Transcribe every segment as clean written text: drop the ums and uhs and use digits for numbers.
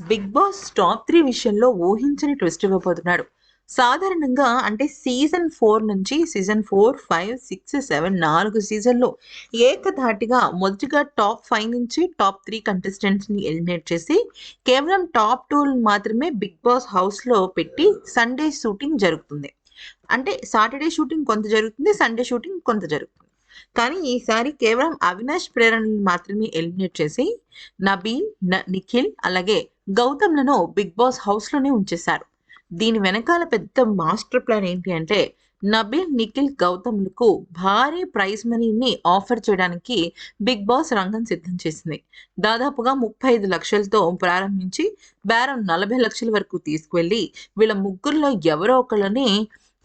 Big boss top 3 విషయంలో ఊహించని twist ఇవ్వబోతున్నాడు. సాధారణంగా అంటే సీజన్ 4 నుంచి సీజన్ 4, 5, 6, 7 4 సీజన్‌లో ఏకధాటిగా మొదటిగా టాప్ 5 నుంచి టాప్ 3 కంటెస్టెంట్స్‌ని ఎలిమినేట్ చేసి కేవలం టాప్ 2 మాత్రమే బిగ్ బాస్ హౌస్‌లో పెట్టి సండే షూటింగ్ జరుగుతుంది. అంటే సాటర్‌డే షూటింగ్ కొంత జరుగుతుంది. సండే షూటింగ్ కొంత జరుగుతుంది. కానీ ఈసారి కేవలం అవినాష్ ప్రేరణని మాత్రమే ఎలిమినేట్ చేసి నబీల్, నిఖిల్ అలాగే గౌతమ్‌లను బిగ్ బాస్ హౌస్‌లోనే ఉంచేశారు. దీని వెనకాల పెద్ద మాస్టర్ ప్లాన్ ఏంటి అంటే నబీల్, నిఖిల్, గౌతమ్‌లకు భారీ ప్రైజ్ మనీని ఆఫర్ చేయడానికి బిగ్ బాస్ రంగం సిద్ధం చేసింది. దాదాపుగా 35 లక్షలతో ప్రారంభించి బేరం 40 లక్షల వరకు తీసుకువెళ్ళి వీళ్ళ ముగ్గురిలో ఎవరో ఒకళ్ళని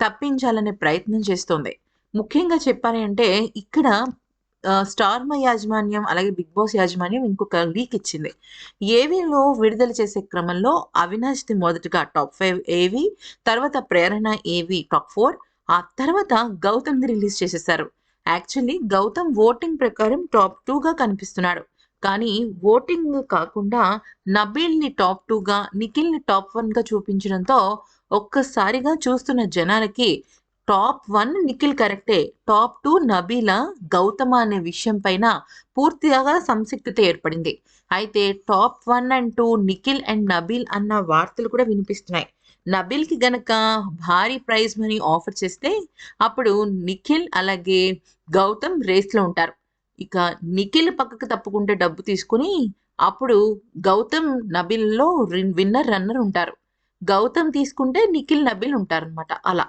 తప్పించాలనే ప్రయత్నం చేస్తోంది. ముఖ్యంగా చెప్పాలి అంటే ఇక్కడ స్టార్ మా యాజమాన్యం అలాగే బిగ్ బాస్ యాజమాన్యం ఇంకొక లీక్ ఇచ్చింది. ఏవీలో విడుదల చేసే క్రమంలో అవినాష్‌ది మొదటగా టాప్ 5 ఏవి, తర్వాత ప్రేరణ ఏవి టాప్ 4, ఆ తర్వాత గౌతమ్‌ది రిలీజ్ చేసేసారు. యాక్చువల్లీ గౌతమ్ ఓటింగ్ ప్రకారం టాప్ 2గా కనిపిస్తున్నాడు. కానీ ఓటింగ్ కాకుండా నబీల్‌ని టాప్ 2గా, నిఖిల్‌ని టాప్ 1గా చూపించడంతో ఒక్కసారిగా చూస్తున్న జనాలకి టాప్ 1 నిఖిల్ కరెక్టే. టాప్ 2 నబీలా, గౌతమ అనే విషయం పైన పూర్తిగా సంసిగ్ధత ఏర్పడింది. అయితే top 1 and 2 Nikhil and Nabeel అన్న వార్తలు కూడా వినిపిస్తున్నాయి. నబీల్‌కి గనక భారీ ప్రైజ్ మనీ ఆఫర్ చేస్తే అప్పుడు నిఖిల్ అలాగే గౌతమ్ రేస్‌లో ఉంటారు. ఇక నిఖిల్ పక్కకు తప్పుకుంటే డబ్బు తీసుకొని అప్పుడు గౌతమ్, నబీల్‌లో విన్నర్, రన్నర్ ఉంటారు. గౌతమ్ తీసుకుంటే నిఖిల్, నబీల్ ఉంటారనమాట అలా.